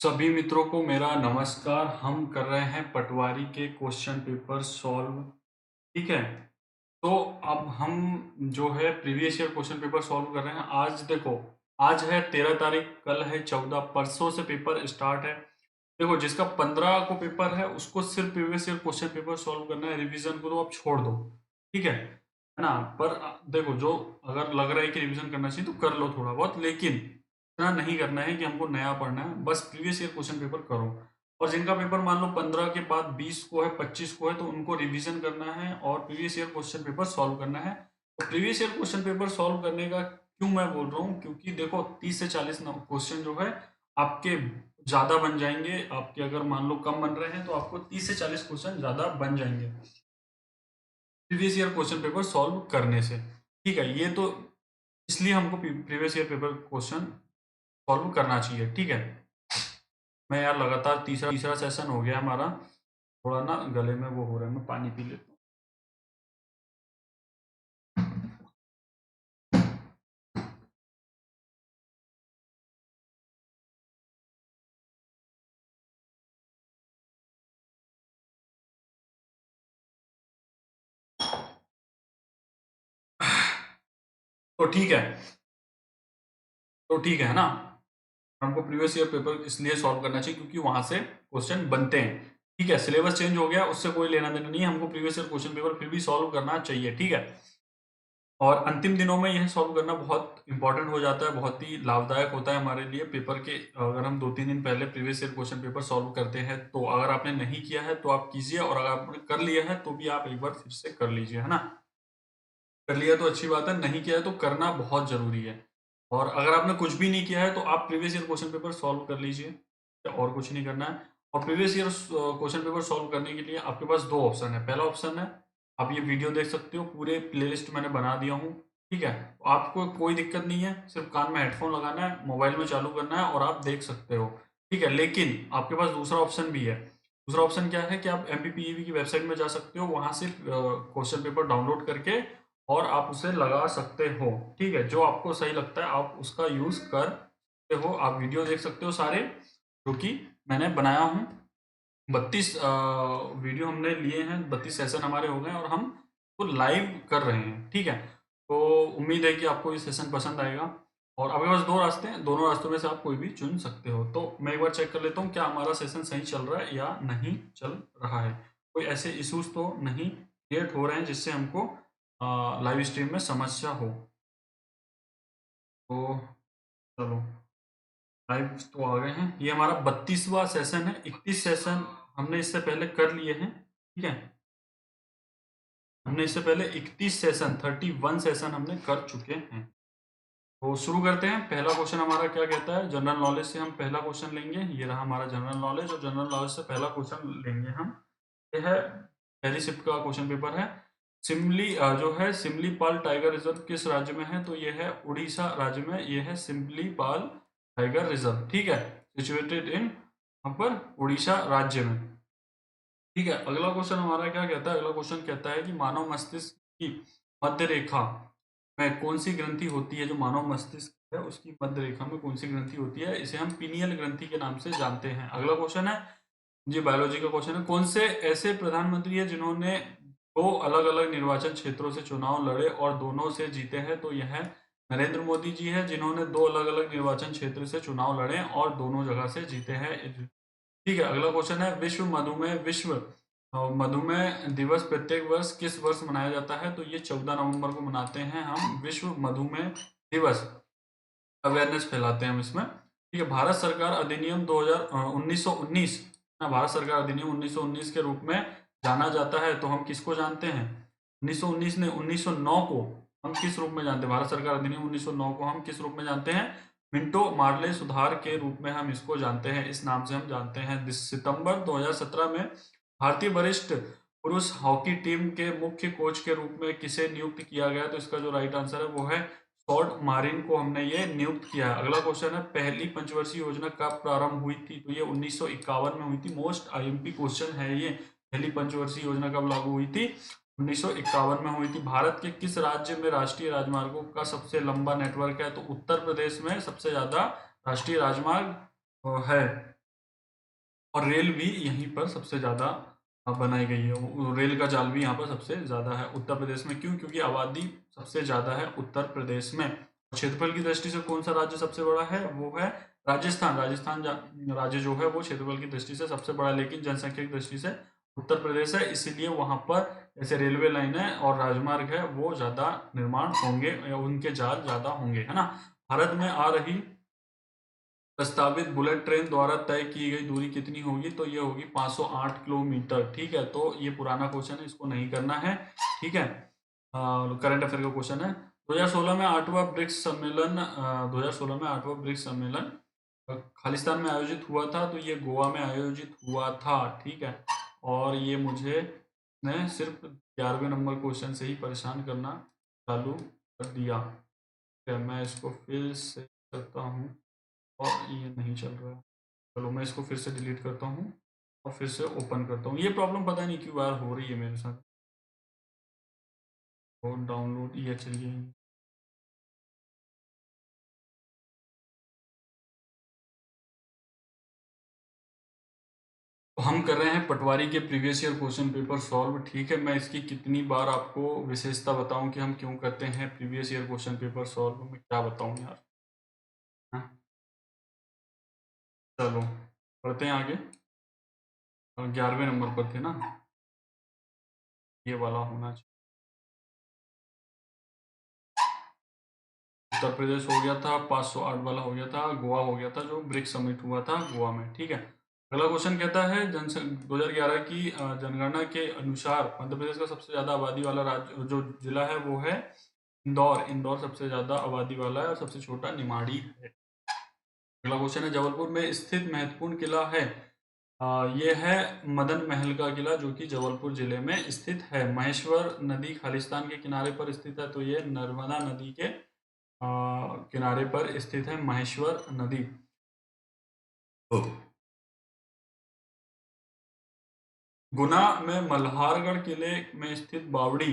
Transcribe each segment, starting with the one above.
सभी मित्रों को मेरा नमस्कार। हम कर रहे हैं पटवारी के क्वेश्चन पेपर सॉल्व। ठीक है। तो अब हम जो है previous year question paper solve कर रहे हैं। आज देखो, आज है 13 तारीख, कल है 14, परसों से पेपर स्टार्ट है। देखो, जिसका 15 को पेपर है उसको सिर्फ previous year question paper solve करना है। रिवीजन को तो आप छोड़ दो, ठीक है ना। पर देखो, जो अगर लग रहा है कि रिवीजन करना चाहिए तो कर लो थोड़ा बहुत, लेकिन इतना नहीं करना है कि हमको नया पढ़ना है। बस प्रीवियस ईयर क्वेश्चन पेपर करो। और जिनका पेपर मान लो 15 के बाद 20 को है, 25 को है, तो उनको रिवीजन करना है और previous year question paper solve करना है। तो previous year question paper solve करने का क्यों मैं बोल रहा हूँ, क्योंकि देखो 30 से 40 क्वेश्चन जो है आपके ज्यादा बन जाएंगे। आपके अगर मान लो कम बन रहे हैं तो आपको 30 से 40 क्वेश्चन ज्यादा बन जाएंगे previous year question paper solve करने से। ठीक है, ये तो इसलिए हमको previous year paper question solve करना चाहिए। ठीक है। मैं यार लगातार तीसरा तीसरा सेशन हो गया हमारा, थोड़ा ना गले में वो हो रहा है, मैं पानी पी लेता हूँ। तो ठीक है, तो ठीक है ना। हमको प्रीवियस ईयर पेपर इसलिए सॉल्व करना चाहिए क्योंकि वहां से क्वेश्चन बनते हैं। ठीक है, सिलेबस चेंज हो गया, उससे कोई लेना देना नहीं है। हमको प्रीवियस ईयर क्वेश्चन पेपर फिर भी सॉल्व करना चाहिए। ठीक है। और अंतिम दिनों में यह सॉल्व करना बहुत इंपॉर्टेंट हो जाता है, बहुत ही लाभदायक होता है हमारे लिए पेपर के। अगर हम 2-3 दिन पहले previous year question paper solve करते हैं तो अगर आपने नहीं किया है तो आप कीजिए, और अगर आपने कर लिया है तो भी आप एक बार फिर से कर लीजिए, है ना। कर लिया तो अच्छी बात है, नहीं किया है तो करना बहुत जरूरी है। और अगर आपने कुछ भी नहीं किया है तो आप previous year question paper solve कर लीजिए, और कुछ नहीं करना है। और previous year question paper solve करने के लिए आपके पास दो ऑप्शन है। पहला ऑप्शन है, आप ये वीडियो देख सकते हो, पूरे प्लेलिस्ट मैंने बना दिया हूँ। ठीक है, तो आपको कोई दिक्कत नहीं है, सिर्फ कान में हेडफोन लगाना है, मोबाइल में चालू करना है और आप देख सकते हो। ठीक है, लेकिन आपके पास दूसरा ऑप्शन भी है। दूसरा ऑप्शन क्या है कि आप एमपीपीईबी की वेबसाइट में जा सकते हो, वहां से क्वेश्चन पेपर डाउनलोड करके और आप उसे लगा सकते हो। ठीक है, जो आपको सही लगता है आप उसका यूज कर सकते हो। आप वीडियो देख सकते हो सारे जो कि मैंने बनाया हूँ। 32 वीडियो हमने लिए हैं, 32 सेशन हमारे हो गए और हम तो लाइव कर रहे हैं। ठीक है, तो उम्मीद है कि आपको ये सेशन पसंद आएगा। और आपके पास दो रास्ते हैं, दोनों रास्तों में से आप कोई भी चुन सकते हो। तो मैं एक बार चेक कर लेता हूँ क्या हमारा सेशन सही चल रहा है या नहीं चल रहा है। कोई ऐसे इश्यूज तो नहीं क्रिएट हो रहे हैं जिससे हमको लाइव स्ट्रीम में समस्या हो। तो चलो, लाइव तो आ गए हैं। ये हमारा 32वां सेशन है। 21 सेशन हमने इससे पहले कर लिए हैं। ठीक है, हमने इससे पहले 31 सेशन, 31 सेशन हमने कर चुके हैं। तो शुरू करते हैं। पहला क्वेश्चन हमारा क्या कहता है, जनरल नॉलेज से हम पहला क्वेश्चन लेंगे। ये रहा हमारा जनरल नॉलेज, और जनरल नॉलेज से पहला क्वेश्चन लेंगे हम। ये है पहली शिफ्ट का क्वेश्चन पेपर है। सिमली जो है सिमलीपाल टाइगर रिजर्व किस राज्य में है, तो ये है उड़ीसा राज्य में। ये है सिमलीपाल टाइगर रिजर्व। ठीक है, सिचुएटेड इन वहां पर उड़ीसा राज्य में। ठीक है, अगला क्वेश्चन हमारा क्या कहता है। अगला क्वेश्चन कहता है कि मानव मस्तिष्क की मध्य रेखा में कौन सी ग्रंथि होती है। जो मानव मस्तिष्क है उसकी मध्य रेखा में कौन सी ग्रंथि होती है, इसे हम पीनियल ग्रंथि के नाम से जानते हैं। अगला क्वेश्चन है जी, बायोलॉजी का क्वेश्चन है। कौन से ऐसे प्रधानमंत्री है जिन्होंने दो अलग अलग निर्वाचन क्षेत्रों से चुनाव लड़े और दोनों से जीते हैं, तो यह नरेंद्र मोदी जी है जिन्होंने दो अलग अलग निर्वाचन क्षेत्र से चुनाव लड़े और दोनों जगह से जीते हैं। ठीक है, अगला क्वेश्चन है विश्व मधुमेह दिवस प्रत्येक वर्ष किस वर्ष मनाया जाता है, तो ये 14 नवंबर को मनाते हैं हम विश्व मधुमेह दिवस। अवेयरनेस फैलाते हैं हम इसमें। ठीक है, भारत सरकार अधिनियम 1919 ना, भारत सरकार अधिनियम 1919 के रूप में जाना जाता है, तो हम किसको जानते हैं 1919 ने 1909 को हम किस रूप में जानते हैं। भारत सरकार अधिनियम 1909 को हम किस रूप में जानते हैं, मिंटो मार्ले सुधार के रूप में हम इसको जानते हैं। इस नाम से हम जानते हैं। सितंबर 2017 में भारतीय वरिष्ठ पुरुष हॉकी टीम के मुख्य कोच के रूप में किसे नियुक्त किया गया, तो इसका जो राइट आंसर है वो है शॉर्ट मारिन को हमने ये नियुक्त किया है। अगला क्वेश्चन है, पहली पंचवर्षीय योजना कब प्रारंभ हुई थी, तो ये 1951 में हुई थी। मोस्ट आईएमपी क्वेश्चन है ये। पहली पंचवर्षीय योजना कब लागू हुई थी, 1951 में हुई थी। भारत के किस राज्य में राष्ट्रीय राजमार्गों का सबसे लंबा नेटवर्क है, तो उत्तर प्रदेश में सबसे ज्यादा राष्ट्रीय राजमार्ग है। और रेल भी यहीं पर सबसे ज़्यादा बनाई गई है। रेल का जाल भी यहाँ पर सबसे ज़्यादा है उत्तर प्रदेश में। क्यों? क्योंकि आबादी सबसे ज़्यादा है उत्तर प्रदेश में। क्षेत्रफल की दृष्टि से कौन सा राज्य सबसे बड़ा है? वो है राजस्थान। राजस्थान राज्य जो है वो क्षेत्रफल की दृष्टि से सबसे बड़ा, लेकिन जनसंख्या की दृष्टि से उत्तर प्रदेश है। इसीलिए वहाँ पर जैसे रेलवे लाइन है और राजमार्ग है वो ज़्यादा निर्माण होंगे, उनके जाल ज़्यादा होंगे, है ना। भारत में आ रही प्रस्तावित बुलेट ट्रेन द्वारा तय की गई दूरी कितनी होगी? तो ये होगी 508 किलोमीटर। ठीक है, तो ये पुराना क्वेश्चन है, इसको नहीं करना है। ठीक है, करंट अफेयर का क्वेश्चन है। 2016 में 8वां ब्रिक्स सम्मेलन 2016 में 8वां ब्रिक्स सम्मेलन खालिस्तान में आयोजित हुआ था, तो ये गोवा में आयोजित हुआ था। ठीक है, और ये मुझे ने सिर्फ 11वें नंबर क्वेश्चन से ही परेशान करना चालू कर दिया। ठीक है, मैं इसको फिर से करता हूँ और ये नहीं चल रहा है। चलो मैं इसको फिर से डिलीट करता हूँ और फिर से ओपन करता हूँ। ये प्रॉब्लम पता नहीं क्यों यार हो रही है मेरे साथ। और डाउनलोड ये चलिए, तो हम कर रहे हैं पटवारी के previous year question paper solve. ठीक है, मैं इसकी कितनी बार आपको विशेषता बताऊं कि हम क्यों करते हैं previous year question paper solve, मैं क्या बताऊं यार। हाँ? चलो पढ़ते हैं आगे। 11वें नंबर पर थे ना, ये वाला होना चाहिए। उत्तर प्रदेश हो गया था, 508 वाला हो गया था, गोवा हो गया था जो ब्रिक्स समिट हुआ था गोवा में। ठीक है, अगला क्वेश्चन कहता है 2011 की जनगणना के अनुसार मध्य प्रदेश का सबसे ज्यादा आबादी वाला राज्य जो जिला है वो है इंदौर। इंदौर सबसे ज्यादा आबादी वाला है और सबसे छोटा निमाड़ी है। अगला क्वेश्चन है जबलपुर में स्थित महत्वपूर्ण किला है। ये है मदन महल का किला जो कि जबलपुर जिले में स्थित है। महेश्वर नदी खालिस्तान के किनारे पर स्थित है, तो ये नर्मदा नदी के किनारे पर स्थित है महेश्वर नदी। गुना में मल्हारगढ़ किले में स्थित बावड़ी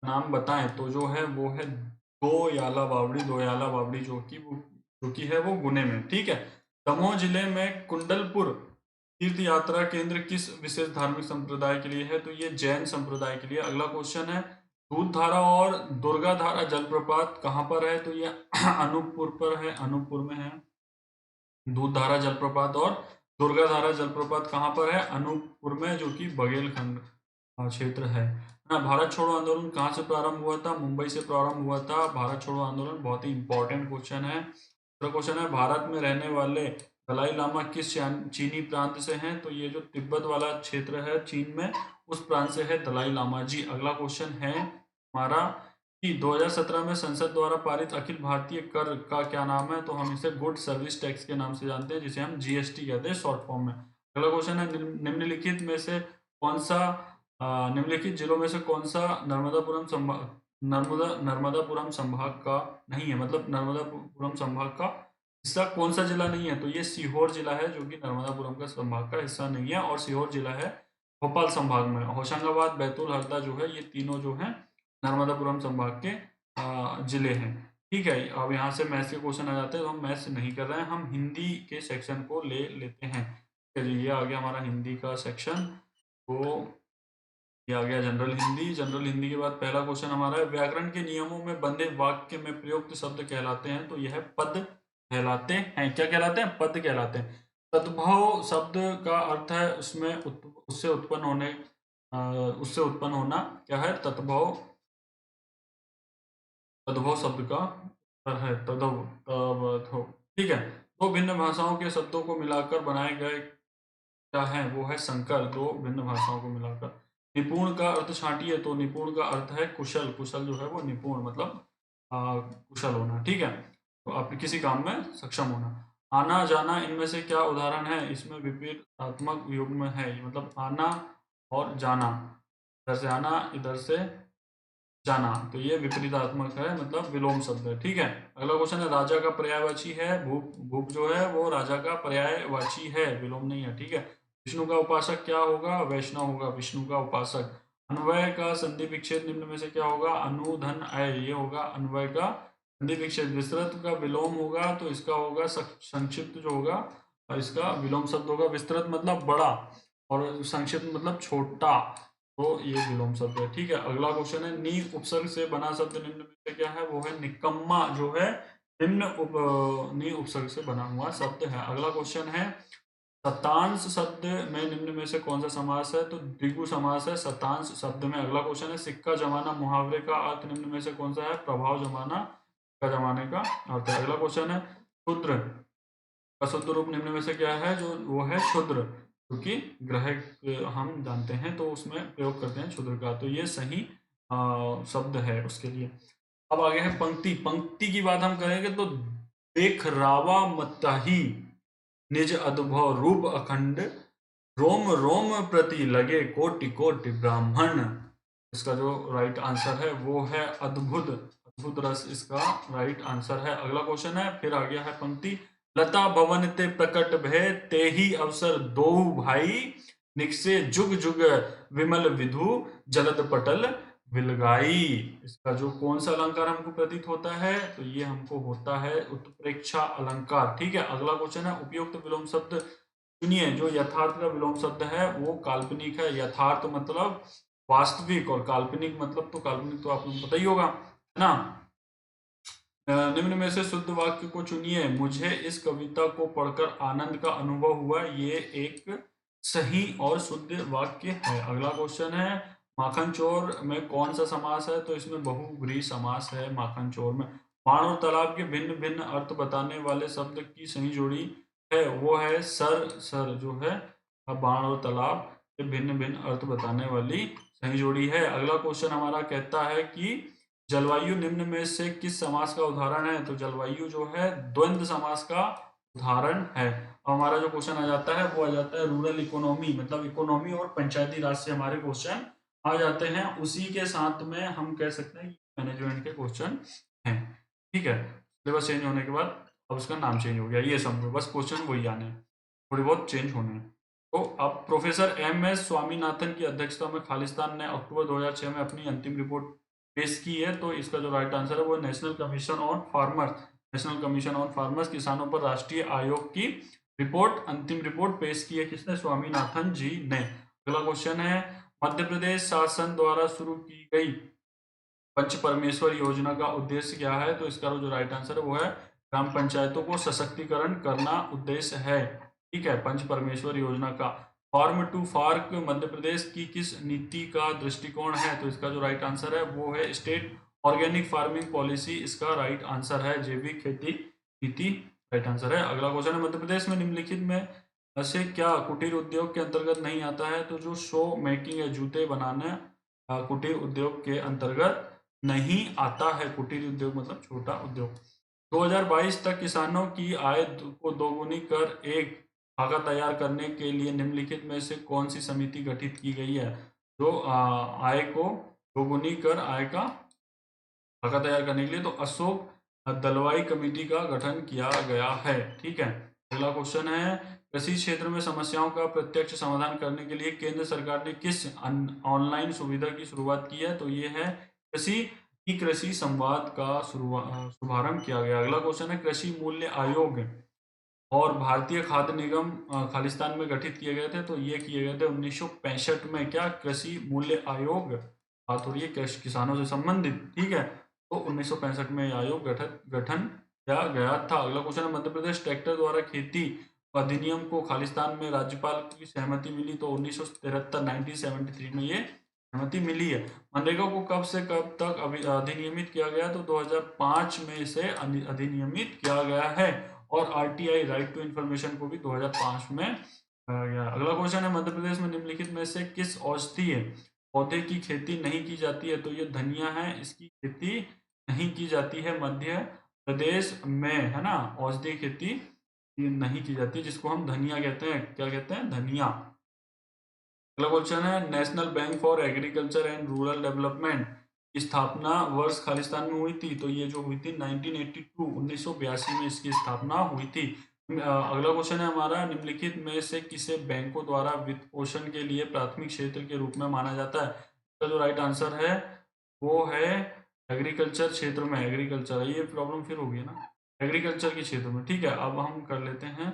नाम बताएं, तो जो है वो है दोयाला बावड़ी। दोयाला बावड़ी जो कि है वो गुने में। ठीक है, दमोह जिले में कुंडलपुर तीर्थ यात्रा केंद्र किस विशेष धार्मिक संप्रदाय के लिए है? तो ये जैन संप्रदाय के लिए। अगला क्वेश्चन है दूध धारा और दुर्गा धारा जलप्रपात कहाँ पर है? तो ये अनूपपुर पर है, अनूपपुर में है दूध धारा जलप्रपात। और दुर्गा धारा जलप्रपात कहाँ पर है? अनूपपुर में, जो कि बघेलखंड क्षेत्र है ना। भारत छोड़ो आंदोलन कहाँ से प्रारंभ हुआ था? मुंबई से प्रारंभ हुआ था भारत छोड़ो आंदोलन। बहुत ही इंपॉर्टेंट क्वेश्चन है। दूसरा क्वेश्चन है भारत में रहने वाले दलाई लामा किस चीनी प्रांत से हैं? तो ये जो तिब्बत वाला क्षेत्र है चीन में, उस प्रांत से है दलाई लामा जी। अगला क्वेश्चन है हमारा कि 2017 में संसद द्वारा पारित अखिल भारतीय कर का क्या नाम है? तो हम इसे गुड सर्विस टैक्स के नाम से जानते हैं, जिसे हम जीएसटी कहते हैं शॉर्ट फॉर्म में। अगला क्वेश्चन है निम्नलिखित में से कौन सा निम्नलिखित जिलों में से कौन सा नर्मदापुरम संभाग का नहीं है? मतलब नर्मदापुरम संभाग का हिस्सा कौन सा जिला नहीं है? तो ये सीहोर जिला है जो कि नर्मदापुरम का संभाग का हिस्सा नहीं है, और सीहोर जिला है भोपाल संभाग में। होशंगाबाद, बैतूल, हरदा जो है ये तीनों जो है नर्मदापुरम संभाग के जिले हैं। ठीक है, अब यहाँ से मैथ्स के क्वेश्चन आ जाते हैं, तो हम मैथ्स नहीं कर रहे हैं, हम हिंदी के सेक्शन को ले लेते हैं। चलिए ये आ गया हमारा हिंदी का सेक्शन। तो ये आ गया जनरल हिंदी। जनरल हिंदी के बाद पहला क्वेश्चन हमारा है व्याकरण के नियमों में बंधे वाक्य में प्रयुक्त शब्द कहलाते हैं? तो यह है पद कहलाते हैं। क्या कहलाते हैं? पद कहलाते हैं। तद्भव शब्द का अर्थ है उसमें उससे उत्पन्न होने उससे उत्पन्न होना क्या है? तद्भव। तद्भव शब्द का अर्थ है तद्भव, तद्भव। ठीक है, दो भिन्न भाषाओं के शब्दों को मिलाकर बनाए गए क्या है? वो है संकर। दो भिन्न भाषाओं को मिलाकर। निपुण का अर्थ छांटिए, तो निपुण का अर्थ है कुशल। कुशल जो है वो निपुण मतलब कुशल होना। ठीक है, तो आप किसी काम में सक्षम होना। आना जाना इनमें से क्या उदाहरण है? इसमें विपरीतात्मक युग्म है, मतलब आना और जाना, इधर से आना इधर से जाना, तो ये विपरीतात्मक है, मतलब विलोम शब्द है। ठीक है, अगला क्वेश्चन है राजा का पर्यायवाची है भूप। भूप जो है वो राजा का पर्यायवाची है, विलोम नहीं है। ठीक है, विष्णु का उपासक क्या होगा? वैष्णव होगा, विष्णु का उपासक। अन्वय का संधि विच्छेद निम्न में से क्या होगा? अनुधन अय, ये होगा अन्वय का संधि विच्छेद। विस्तृत का विलोम होगा तो इसका होगा संक्षिप्त जो होगा और इसका विलोम शब्द होगा। विस्तृत मतलब बड़ा और संक्षिप्त मतलब छोटा, तो ये विलोम शब्द है। ठीक है, अगला क्वेश्चन है नी उपसर्ग से बना शब्द निम्न में से क्या है? वो है निकम्मा, जो है नी उपसर्ग से बना हुआ शब्द है। अगला क्वेश्चन है शतांश शब्द में निम्न में से कौन सा समास है? तो द्विगु समास है शतांश शब्द में। अगला क्वेश्चन है सिक्का जमाना मुहावरे का अर्थ निम्न में से कौन सा है? प्रभाव जमाना, सिक्का जमाने का अर्थ है। अगला क्वेश्चन है शूद्र का शुद्ध रूप निम्न में से क्या है? जो वो है क्षुद्र, क्योंकि ग्रह हम जानते हैं तो उसमें प्रयोग करते हैं क्षुद्र का, तो ये सही शब्द है उसके लिए। अब आगे है पंक्ति। पंक्ति की बात हम करेंगे तो देख रावा मतही निज अदभव रूप अखंड, रोम रोम प्रति लगे कोटि कोटि ब्राह्मण। इसका जो राइट आंसर है वो है अद्भुत, अद्भुत रस इसका राइट आंसर है। अगला क्वेश्चन है, फिर आ गया है पंक्ति। लता भवन ते प्रकट भय ते ही अवसर दो भाई, निकसे जुग जुग विमल विधु जलद पटल विलगाई। इसका जो कौन सा अलंकार हमको प्रतीत होता है? तो ये हमको होता है उत्प्रेक्षा अलंकार। ठीक है, अगला क्वेश्चन है उपयुक्त विलोम शब्द सुनिए। जो यथार्थ का विलोम शब्द है वो काल्पनिक है। यथार्थ मतलब वास्तविक, और काल्पनिक मतलब तो काल्पनिक तो आपको पता ही होगा, है ना। निम्न में से शुद्ध वाक्य को चुनिए। मुझे इस कविता को पढ़कर आनंद का अनुभव हुआ, ये एक सही और शुद्ध वाक्य है। अगला क्वेश्चन है माखन चोर में कौन सा समास है? तो इसमें बहुव्रीहि समास है माखन चोर में। बाण और तालाब के भिन्न भिन्न अर्थ बताने वाले शब्द की सही जोड़ी है, वो है सर। सर जो है बाण और तालाब के भिन्न भिन्न अर्थ बताने वाली सही जोड़ी है। अगला क्वेश्चन हमारा कहता है कि जलवायु निम्न में से किस समास का उदाहरण है? तो जलवायु जो है द्वंद्व समास का उदाहरण है। हमारा जो क्वेश्चन आ जाता है वो आ जाता है रूरल इकोनॉमी, मतलब इकोनॉमी और पंचायती राज से हमारे क्वेश्चन आ जाते हैं। उसी के साथ में हम कह सकते हैं मैनेजमेंट के क्वेश्चन हैं। ठीक है, सिलेबस चेंज होने के बाद अब उसका नाम चेंज हो गया, ये समझो, बस क्वेश्चन वही आने हैं, थोड़ी बहुत चेंज होने हैं। तो अब प्रोफेसर एम एस स्वामीनाथन की अध्यक्षता में खालिस्तान ने अक्टूबर 2006 में अपनी अंतिम रिपोर्ट पेश की है। तो इसका जो राइट आंसर है वो national commission on farmers, national commission on farmers, किसानों पर राष्ट्रीय आयोग की रिपोर्ट, अंतिम रिपोर्ट पेश की है किसने? स्वामीनाथन जी ने। अगला क्वेश्चन है मध्य प्रदेश शासन द्वारा शुरू की गई पंच परमेश्वर योजना का उद्देश्य क्या है? तो इसका जो राइट आंसर है वो है ग्राम पंचायतों को सशक्तिकरण करना उद्देश्य है। ठीक है, पंच परमेश्वर योजना का। फार्म टू फार्क मध्य प्रदेश की किस नीति का दृष्टिकोण है? तो इसका जो राइट आंसर है वो है स्टेट ऑर्गेनिक फार्मिंग पॉलिसी, इसका राइट आंसर है जैविक खेती नीति, राइट आंसर है। अगला क्वेश्चन है मध्य प्रदेश में निम्नलिखित में से क्या कुटीर उद्योग के अंतर्गत नहीं आता है? तो जो शो मेकिंग है, जूते बनाने, कुटीर उद्योग के अंतर्गत नहीं आता है। कुटीर उद्योग मतलब छोटा उद्योग। 2022 तक किसानों की आय को दोगुनी कर एक खाका तैयार करने के लिए निम्नलिखित में से कौन सी समिति गठित की गई है? जो आय को दोगुनी कर आय का खाका तैयार करने के लिए तो अशोक दलवाई कमेटी का गठन किया गया है। ठीक है, अगला क्वेश्चन है कृषि क्षेत्र में समस्याओं का प्रत्यक्ष समाधान करने के लिए केंद्र सरकार ने किस ऑनलाइन सुविधा की शुरुआत की है? तो ये है कृषि संवाद का शुभारंभ किया गया। अगला क्वेश्चन है कृषि मूल्य आयोग और भारतीय खाद्य निगम खालिस्तान में गठित किए गए थे। तो ये किए गए थे 1965 में। क्या? कृषि मूल्य आयोग, बात हो रही है किसानों से संबंधित। ठीक है, तो 1965 में आयोग गठन किया गया था। अगला क्वेश्चन है मध्य प्रदेश ट्रैक्टर द्वारा खेती अधिनियम को खालिस्तान में राज्यपाल की सहमति मिली। तो 1973 1973 में ये सहमति मिली है। मनरेगा को कब से कब तक अधिनियमित किया गया? तो 2005 में से अधिनियमित किया गया है। और आरटीआई राइट टू इन्फॉर्मेशन को भी 2005 में गया। अगला क्वेश्चन है मध्य प्रदेश में निम्नलिखित में से किस औषधीय पौधे की खेती नहीं की जाती है? तो ये धनिया है, इसकी खेती नहीं की जाती है मध्य प्रदेश में, है ना। औषधीय खेती नहीं की जाती, जिसको हम धनिया कहते हैं। क्या कहते हैं? धनिया। अगला क्वेश्चन है national bank for agriculture and rural development की स्थापना वर्ष खालिस्तान में हुई थी। तो ये जो हुई थी 1982 1982 में इसकी स्थापना हुई थी। अगला क्वेश्चन है हमारा निम्नलिखित में से किसे बैंकों द्वारा वित्त पोषण के लिए प्राथमिक क्षेत्र के रूप में माना जाता है? इसका जो राइट आंसर है वो है एग्रीकल्चर क्षेत्र में। एग्रीकल्चर, ये प्रॉब्लम फिर होगी ना एग्रीकल्चर के क्षेत्र में। ठीक है, अब हम कर लेते हैं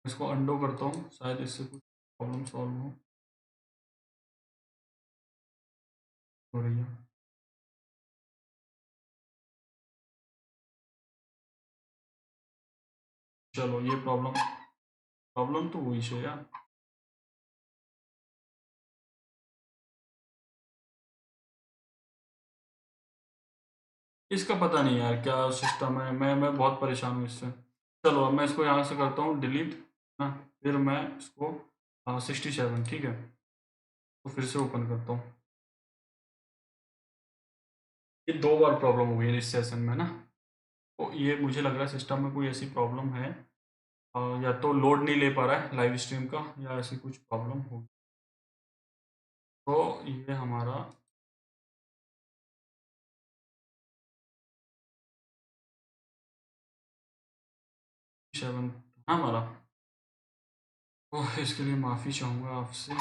इसको अंडो करता हूँ, शायद इससे कुछ प्रॉब्लम सॉल्व हो रही है। चलो ये प्रॉब्लम प्रॉब्लम तो हुई है यार। इसका पता नहीं यार क्या सिस्टम है, मैं बहुत परेशान हूँ इससे। चलो अब मैं इसको यहाँ से करता हूँ डिलीट, हाँ, फिर मैं इसको 67, ठीक है, तो फिर से ओपन करता हूँ। ये 2 बार प्रॉब्लम हो गई है इस सेशन में ना, तो ये मुझे लग रहा है सिस्टम में कोई ऐसी प्रॉब्लम है, या तो लोड नहीं ले पा रहा है लाइव स्ट्रीम का, या ऐसी कुछ प्रॉब्लम होगी। तो ये हमारा 7 था हमारा, तो इसके लिए माफ़ी चाहूँगा आपसे।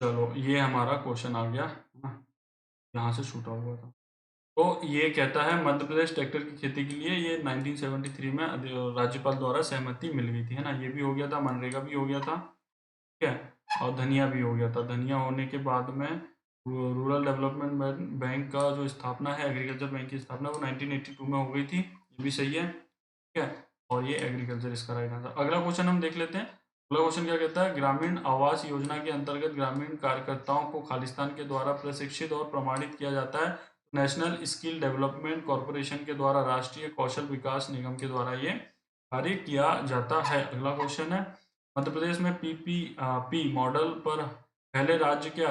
चलो ये हमारा क्वेश्चन आ गया है ना, यहाँ से छूटा हुआ था। तो ये कहता है मध्य प्रदेश ट्रैक्टर की खेती के लिए ये 1973 में राज्यपाल द्वारा सहमति मिल गई थी, है ना। ये भी हो गया था, मनरेगा भी हो गया था, ठीक है, और धनिया भी हो गया था। धनिया होने के बाद में रूरल डेवलपमेंट बैंक का जो स्थापना है, एग्रीकल्चर बैंक की स्थापना, वो 1982 में हो गई थी, ये भी सही है, ठीक है। और ये एग्रीकल्चर इसका राइट आंसर। अगला क्वेश्चन हम देख लेते हैं। अगला क्वेश्चन क्या कहता है, ग्रामीण आवास योजना के अंतर्गत ग्रामीण कार्यकर्ताओं को खालिस्तान के द्वारा प्रशिक्षित और प्रमाणित किया जाता है। नेशनल स्किल डेवलपमेंट कॉरपोरेशन के द्वारा, राष्ट्रीय कौशल विकास निगम के द्वारा ये कार्य किया जाता है। अगला क्वेश्चन है, मध्य प्रदेश में पी मॉडल पर पहले राज्य के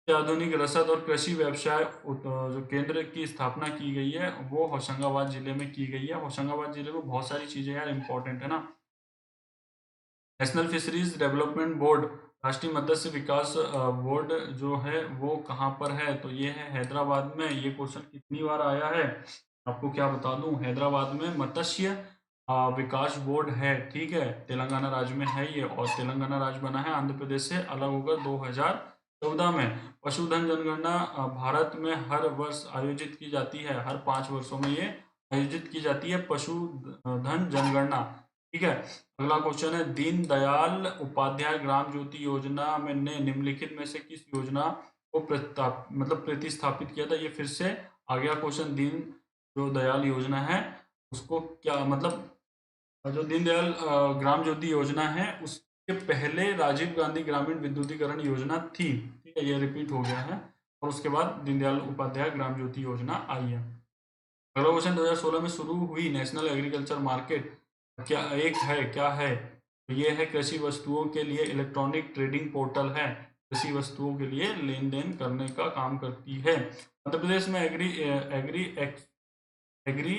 आधुनिक रसद और कृषि व्यवसाय जो केंद्र की स्थापना की गई है, वो होशंगाबाद जिले में की गई है। होशंगाबाद जिले में बहुत सारी चीजें यार इंपॉर्टेंट है ना। नेशनल फिशरीज डेवलपमेंट बोर्ड, राष्ट्रीय मत्स्य विकास बोर्ड जो है वो कहाँ पर है, तो ये है हैदराबाद में। ये क्वेश्चन कितनी बार आया है आपको क्या बता दूं, हैदराबाद में मत्स्य विकास बोर्ड है, ठीक है, तेलंगाना राज्य में है ये, और तेलंगाना राज्य बना है आंध्र प्रदेश से अलग होकर 2014 में। पशुधन जनगणना भारत में हर वर्ष आयोजित की जाती है, हर 5 वर्षों में ये आयोजित की जाती है पशुधन जनगणना, ठीक है। अगला क्वेश्चन है, दीन दयाल उपाध्याय ग्राम ज्योति योजना में ने निम्नलिखित में से किस योजना को प्रतिस्थापित किया था। ये फिर से आ गया क्वेश्चन, दीन जो दयाल योजना है उसको क्या मतलब, जो दीनदयाल ग्राम ज्योति योजना है उसके पहले राजीव गांधी ग्रामीण विद्युतीकरण योजना थी, ठीक है, ये रिपीट हो गया है, और उसके बाद दीनदयाल उपाध्याय ग्राम ज्योति योजना आई है। अगला क्वेश्चन, 2016 में शुरू हुई नेशनल एग्रीकल्चर मार्केट क्या है, तो ये है कृषि वस्तुओं के लिए इलेक्ट्रॉनिक ट्रेडिंग पोर्टल है, कृषि वस्तुओं के लिए लेन देन करने का काम करती है। मध्य प्रदेश में एग्री एग्री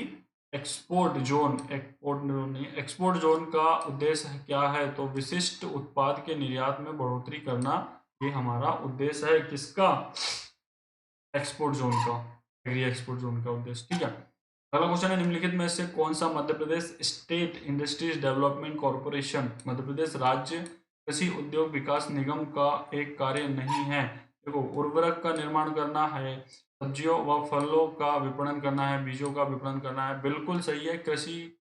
एक्सपोर्ट जोन का उद्देश्य क्या है, तो विशिष्ट उत्पाद के निर्यात में बढ़ोतरी करना, ये हमारा उद्देश्य है, किसका, एक्सपोर्ट जोन का, एग्री एक्सपोर्ट जोन का उद्देश्य, ठीक है। अगला क्वेश्चन है, निम्नलिखित में से कौन सा Madhya Pradesh state industries development corporation, Madhya Pradesh राज्य कृषि उद्योग विकास निगम का एक कार्य नहीं है। देखो, उर्वरक का निर्माण करना है, सब्जियों व फलों का विपणन करना है, बीजों का विपणन करना है, बिल्कुल सही है। कृषि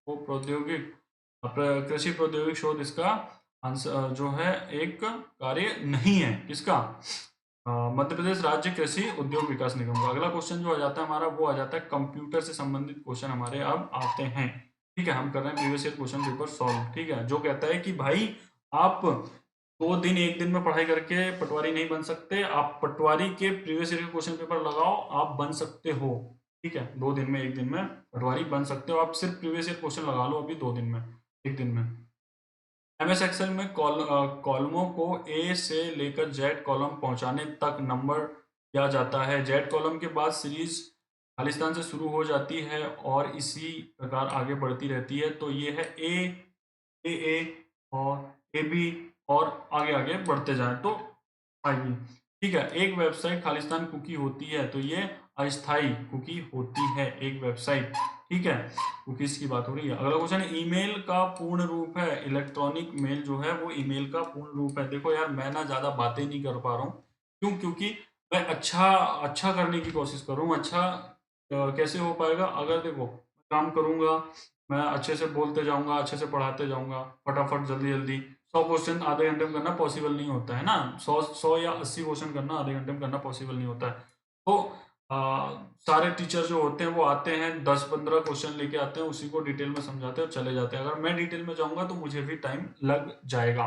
प्रौद्योगिक शोध इसका आंसर जो है एक कार्य नहीं है, किसका, मध्य प्रदेश राज्य कृषि उद्योग विकास निगम का। अगला क्वेश्चन जो आ जाता है हमारा, वो आ जाता है कंप्यूटर से संबंधित क्वेश्चन हमारे अब आते हैं, ठीक है। हम कर रहे हैं previous year question paper solve, ठीक है, जो कहता है कि भाई आप 2 दिन 1 दिन में पढ़ाई करके पटवारी नहीं बन सकते, आप पटवारी के प्रीवियस ईयर के क्वेश्चन पेपर लगाओ, आप बन सकते हो, ठीक है। 2 दिन में 1 दिन में पटवारी बन सकते हो, आप सिर्फ प्रीवियस ईयर क्वेश्चन लगा लो अभी 2 दिन में, 1 दिन में। एमएस एक्सेल में कॉलमों को ए से लेकर जेड कॉलम पहुंचाने तक नंबर किया जाता है। जेड कॉलम के बाद सीरीज खालिस्तान से शुरू हो जाती है और इसी प्रकार आगे बढ़ती रहती है, तो ये है ए और ए बी, और आगे आगे बढ़ते जाए तो आएगी, ठीक है। एक वेबसाइट खालिस्तान कुकी होती है, तो ये अस्थाई कुकी होती है एक वेबसाइट, ठीक है, कुकीज की बात हो रही है। अगला क्वेश्चन है, ईमेल का पूर्ण रूप है, इलेक्ट्रॉनिक मेल जो है वो ईमेल का पूर्ण रूप है। देखो यार, मैं ना ज्यादा बातें नहीं कर पा रहा हूँ, क्यों, क्योंकि मैं अच्छा करने की कोशिश करूँ। अच्छा कैसे हो पाएगा? अगर देखो काम करूँगा, मैं अच्छे से बोलते जाऊँगा, अच्छे से पढ़ाते जाऊँगा, फटाफट जल्दी-जल्दी 100 क्वेश्चन आधे घंटे में करना पॉसिबल नहीं होता है ना? 100 या 80 क्वेश्चन करना आधे घंटे में करना पॉसिबल नहीं होता है। तो अ, सारे टीचर जो होते हैं वो आते हैं 10-15 क्वेश्चन लेके आते हैं, उसी को डिटेल में समझाते हैं और चले जाते हैं। अगर मैं डिटेल में जाऊँगा तो मुझे भी टाइम लग जाएगा,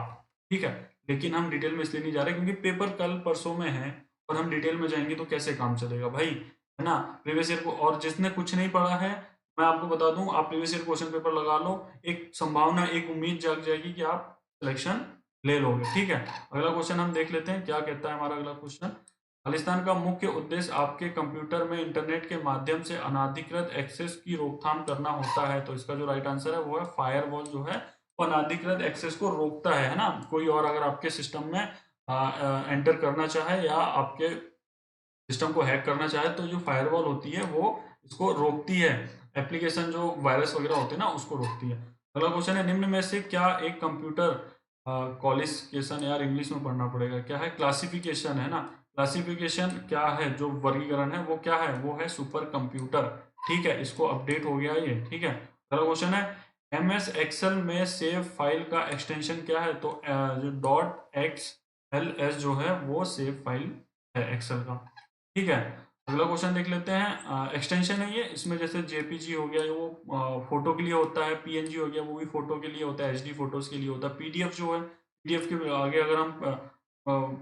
ठीक है? लेकिन हम डिटेल में इसलिए नहीं जा रहे क्योंकि पेपर कल परसों में है और हम डिटेल में जाएँगे तो कैसे काम चलेगा भाई, है ना? प्रीवियस ईयर को और जिसने कुछ नहीं पढ़ा है, मैं आपको बता दूँ आप प्रीवियस ईयर क्वेश्चन पेपर लगा लो, एक संभावना, एक उम्मीद जाग जाएगी कि आप सिलेक्शन ले लोगे, ठीक है? अगला क्वेश्चन हम देख लेते हैं, क्या कहता है हमारा अगला क्वेश्चन? खालिस्तान का मुख्य उद्देश्य आपके कंप्यूटर में इंटरनेट के माध्यम से अनाधिकृत एक्सेस की रोकथाम करना होता है। तो इसका जो राइट आंसर है वो है फायरवॉल जो है वो अनाधिकृत एक्सेस को रोकता है ना? कोई और अगर आपके सिस्टम में एंटर करना चाहे या आपके सिस्टम को हैक करना चाहे तो जो फायरवॉल होती है वो इसको रोकती है। एप्लीकेशन जो वायरस वगैरह होते हैं ना उसको रोकती है। अगला क्वेश्चन है निम्न में से क्या एक कंप्यूटर क्वालिफिकेशन यार इंग्लिश में पढ़ना पड़ेगा क्या है क्लासिफिकेशन है ना क्लासिफिकेशन क्या है जो वर्गीकरण है वो क्या है वो है सुपर कंप्यूटर ठीक है इसको अपडेट हो गया ये ठीक है अगला क्वेश्चन है एम एस एक्सेल में सेव फाइल का एक्सटेंशन क्या है तो जो डॉट एक्स एल एस जो है वो सेव फाइल है एक्सेल का ठीक है अगला क्वेश्चन देख लेते हैं एक्सटेंशन है ये इसमें जैसे जेपीजी हो गया वो फोटो के लिए होता है पीएनजी हो गया वो भी फोटो के लिए होता है एचडी फोटोज के लिए होता है पीडीएफ जो है पीडीएफ के आगे अगर हम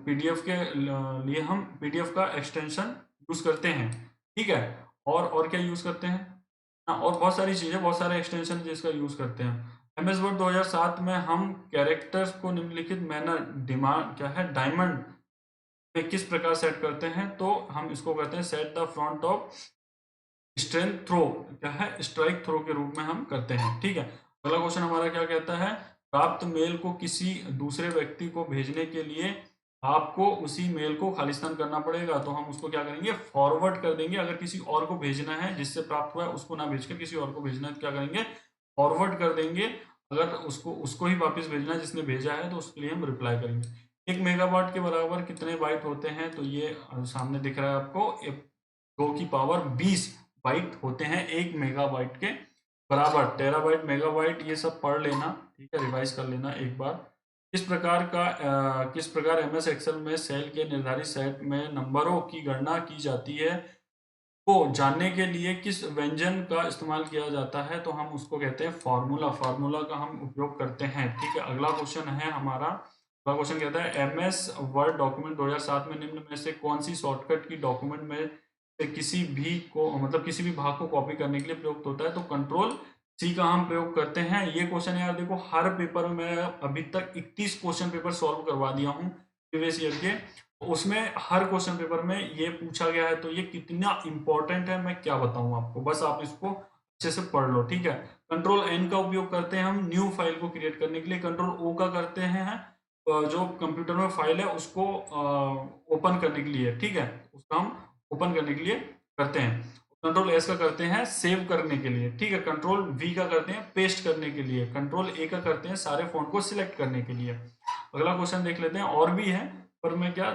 पीडीएफ के लिए हम पीडीएफ का एक्सटेंशन यूज करते हैं ठीक है और क्या यूज करते हैं हाँ और बहुत सारी चीजें बहुत सारे एक्सटेंशन जिसका यूज करते हैं एम एस वर्ड 2007 में हम कैरेक्टर्स को निम्नलिखित मैनर डिमांड क्या है डायमंड में किस प्रकार सेट करते हैं तो हम इसको कहते हैं set the front of strength throw क्या है स्ट्राइक थ्रो के रूप में हम करते हैं ठीक है अगला क्वेश्चन हमारा क्या कहता है प्राप्त मेल को किसी दूसरे व्यक्ति को भेजने के लिए आपको उसी मेल को खालिस्तान करना पड़ेगा तो हम उसको क्या करेंगे फॉरवर्ड कर देंगे अगर किसी और को भेजना है जिससे प्राप्त हुआ है उसको ना भेजकर किसी और को भेजना है तो क्या करेंगे फॉरवर्ड कर देंगे अगर उसको उसको ही वापस भेजना है जिसने भेजा है तो उसके लिए हम रिप्लाई करेंगे 1 मेगाबाइट के बराबर कितने बाइट होते हैं तो ये सामने दिख रहा है आपको 2 की पावर 20 बाइट होते हैं 1 मेगाबाइट के बराबर टेराबाइट मेगाबाइट ये सब पढ़ लेना ठीक है रिवाइज कर लेना एक बार किस प्रकार एम एस एक्सेल में सेल के निर्धारित सेट में नंबरों की गणना की जाती है को जानने के लिए किस व्यंजन का इस्तेमाल किया जाता है तो हम उसको कहते हैं फार्मूला फार्मूला का हम उपयोग करते हैं ठीक है अगला क्वेश्चन है हमारा अगला क्वेश्चन कहता है एम एस वर्ड डॉक्यूमेंट 2007 में निम्न में से कौन सी शॉर्टकट की डॉक्यूमेंट में से किसी भी को मतलब किसी भी भाग को कॉपी करने के लिए प्रयुक्त होता है तो कंट्रोल सी का हम प्रयोग करते हैं ये क्वेश्चन यार देखो हर पेपर में मैं अभी तक 21 क्वेश्चन पेपर सॉल्व करवा दिया हूँ प्रीवियस ईयर के उसमें हर क्वेश्चन पेपर में ये पूछा गया है तो ये कितना इंपॉर्टेंट है मैं क्या बताऊं आपको बस आप इसको अच्छे से पढ़ लो ठीक है कंट्रोल एन का उपयोग करते हैं हम न्यू फाइल को क्रिएट करने के लिए कंट्रोल ओ का करते हैं जो कंप्यूटर में फाइल है उसको ओपन करने के लिए ठीक है उसका हम ओपन करने के लिए करते हैं कंट्रोल एस का करते हैं सेव करने के लिए ठीक है कंट्रोल वी का करते हैं पेस्ट करने के लिए कंट्रोल ए का करते हैं सारे फॉन्ट को सिलेक्ट करने के लिए अगला क्वेश्चन देख लेते हैं और भी है पर मैं क्या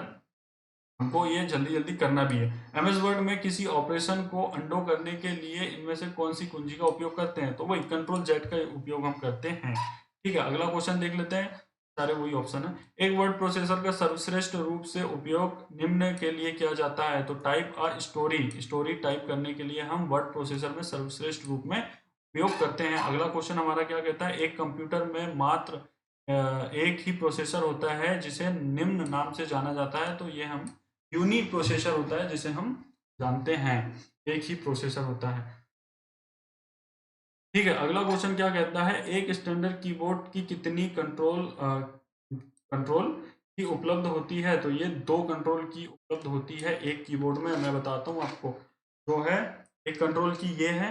हमको ये जल्दी जल्दी करना भी है एम एस वर्ड में किसी ऑपरेशन को अंडो करने के लिए इनमें से कौन सी कुंजी का उपयोग करते हैं तो वही कंट्रोल जेड का उपयोग हम करते हैं ठीक है अगला क्वेश्चन देख लेते हैं सारे वही ऑप्शन है एक वर्ड प्रोसेसर का सर्वश्रेष्ठ रूप से उपयोग निम्न के लिए किया जाता है तो type a story story type करने के लिए हम वर्ड प्रोसेसर में सर्वश्रेष्ठ रूप में उपयोग करते हैं अगला क्वेश्चन हमारा क्या कहता है एक कंप्यूटर में मात्र एक ही प्रोसेसर होता है जिसे निम्न नाम से जाना जाता है तो ये हम यूनिक प्रोसेसर होता है जिसे हम जानते हैं एक ही प्रोसेसर होता है ठीक है अगला क्वेश्चन क्या कहता है एक स्टैंडर्ड कीबोर्ड की कितनी कंट्रोल की उपलब्ध होती है तो ये 2 कंट्रोल की उपलब्ध होती है एक कीबोर्ड में मैं बताता हूँ आपको जो है एक कंट्रोल की ये है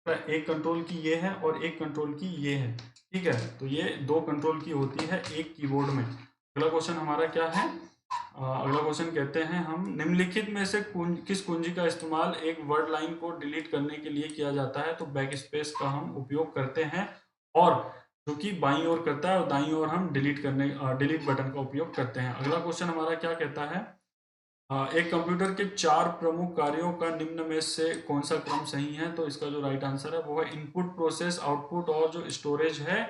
एक कंट्रोल की ये है और एक कंट्रोल की ये है ठीक है तो ये 2 कंट्रोल की होती है एक कीबोर्ड में अगला क्वेश्चन हमारा क्या है अगला क्वेश्चन कहते हैं हम निम्नलिखित में से किस कुंजी का इस्तेमाल एक वर्ड लाइन को डिलीट करने के लिए किया जाता है तो बैक स्पेस का हम उपयोग करते हैं और जो कि बाईं ओर करता है और दाईं ओर हम डिलीट बटन का उपयोग करते हैं अगला क्वेश्चन हमारा क्या कहता है एक कंप्यूटर के 4 प्रमुख कार्यों का निम्न में से कौन सा क्रम सही है? तो इसका जो राइट आंसर है वो है इनपुट, प्रोसेस, आउटपुट और जो स्टोरेज है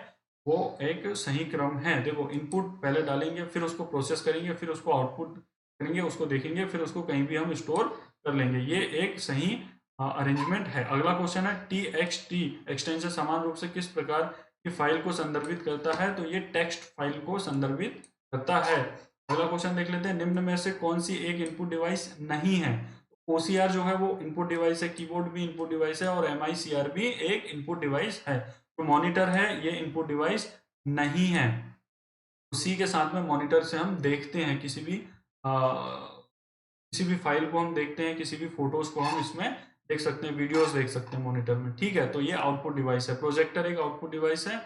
वो एक सही क्रम है। देखो, इनपुट पहले डालेंगे, फिर उसको प्रोसेस करेंगे, फिर उसको आउटपुट करेंगे, उसको देखेंगे, फिर उसको कहीं भी हम स्टोर कर लेंगे। ये एक सही अरेंजमेंट है। अगला क्वेश्चन है TXT एक्सटेंशन समान रूप से किस प्रकार की फाइल को संदर्भित करता है? तो ये टेक्स्ट फाइल को संदर्भित करता है। अगला क्वेश्चन देख लेते हैं, निम्न में से कौन सी एक इनपुट डिवाइस नहीं है? OCR जो है वो इनपुट डिवाइस है, कीबोर्ड भी इनपुट डिवाइस है और MICR भी एक इनपुट डिवाइस है। तो मॉनिटर है, ये इनपुट डिवाइस नहीं है। उसी के साथ में मॉनिटर से हम देखते हैं किसी भी फाइल को हम देखते हैं, किसी भी फोटोज को हम इसमें देख सकते हैं, वीडियोस देख सकते हैं मॉनिटर में। ठीक है, तो ये आउटपुट डिवाइस है। प्रोजेक्टर एक आउटपुट डिवाइस है,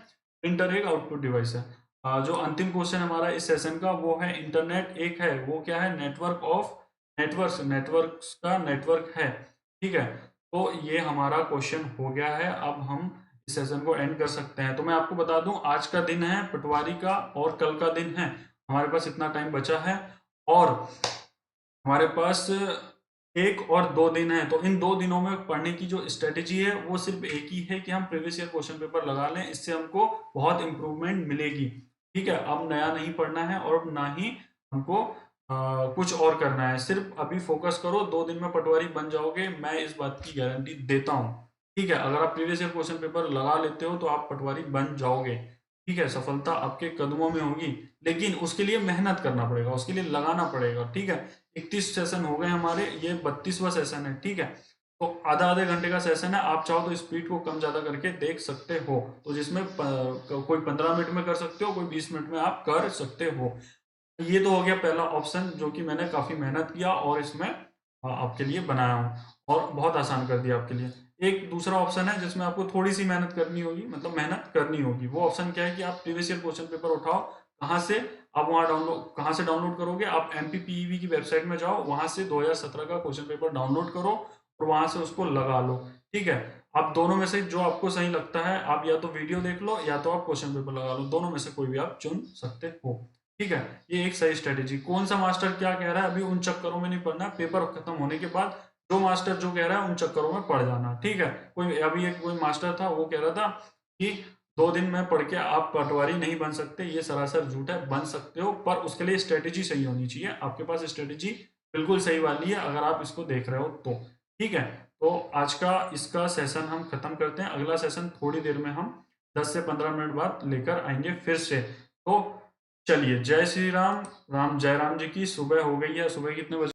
प्रिंटर एक आउटपुट डिवाइस है। जो अंतिम क्वेश्चन हमारा इस सेशन का वो है इंटरनेट एक है, वो क्या है? नेटवर्क ऑफ नेटवर्क्स, नेटवर्क्स का नेटवर्क है। ठीक है, तो ये हमारा क्वेश्चन हो गया है। अब हम इस सेशन को एंड कर सकते हैं। तो मैं आपको बता दूं, आज का दिन है पटवारी का और कल का दिन है। हमारे पास इतना टाइम बचा है और हमारे पास 1 और 2 दिन है। तो इन 2 दिनों में पढ़ने की जो स्ट्रेटेजी है वो सिर्फ एक ही है कि हम प्रीवियस ईयर क्वेश्चन पेपर लगा लें। इससे हमको बहुत इंप्रूवमेंट मिलेगी। ठीक है, अब नया नहीं पढ़ना है और ना ही हमको कुछ और करना है। सिर्फ अभी फोकस करो, 2 दिन में पटवारी बन जाओगे, मैं इस बात की गारंटी देता हूँ। ठीक है, अगर आप प्रीवियस ईयर क्वेश्चन पेपर लगा लेते हो तो आप पटवारी बन जाओगे। ठीक है, सफलता आपके कदमों में होगी, लेकिन उसके लिए मेहनत करना पड़ेगा, उसके लिए लगाना पड़ेगा। ठीक है, 31 सेशन हो गए हमारे, ये 32वां सेशन है। ठीक है, तो आधा आधे घंटे का सेशन है। आप चाहो तो स्पीड को कम ज्यादा करके देख सकते हो, तो जिसमें कोई 15 मिनट में कर सकते हो, कोई 20 मिनट में आप कर सकते हो। ये तो हो गया पहला ऑप्शन, जो कि मैंने काफी मेहनत किया और इसमें आपके लिए बनाया हूँ और बहुत आसान कर दिया आपके लिए। एक दूसरा ऑप्शन है जिसमें आपको थोड़ी सी मेहनत करनी होगी, मतलब मेहनत करनी होगी। वो ऑप्शन क्या है कि आप प्रीवियस ईयर क्वेश्चन पेपर उठाओ। कहाँ से? आप वहाँ डाउनलोड, कहाँ से डाउनलोड करोगे? आप MPPEB की वेबसाइट में जाओ, वहां से 2017 का क्वेश्चन पेपर डाउनलोड करो और वहां से उसको लगा लो। ठीक है, आप दोनों में से जो आपको सही लगता है, आप या तो वीडियो देख लो या तो आप क्वेश्चन पेपर लगा लो, दोनों में से कोई भी आप चुन सकते हो। ठीक है, ये एक सही स्ट्रेटेजी। कौन सा मास्टर क्या कह रहा है अभी उन चक्करों में नहीं पड़ना, पेपर खत्म होने के बाद जो मास्टर जो कह रहा है उन चक्करों में पड़ जाना। ठीक है, कोई अभी एक कोई मास्टर था, वो कह रहा था कि 2 दिन में पढ़ के आप पटवारी नहीं बन सकते, ये सरासर झूठ है। बन सकते हो, पर उसके लिए स्ट्रेटेजी सही होनी चाहिए। आपके पास स्ट्रेटेजी बिल्कुल सही वाली है अगर आप इसको देख रहे हो तो। ठीक है, तो आज का इसका सेशन हम खत्म करते हैं। अगला सेशन थोड़ी देर में हम 10 से 15 मिनट बाद लेकर आएंगे फिर से। तो चलिए, जय श्री राम। राम जय राम जी की। सुबह हो गई है। सुबह कितने बजे?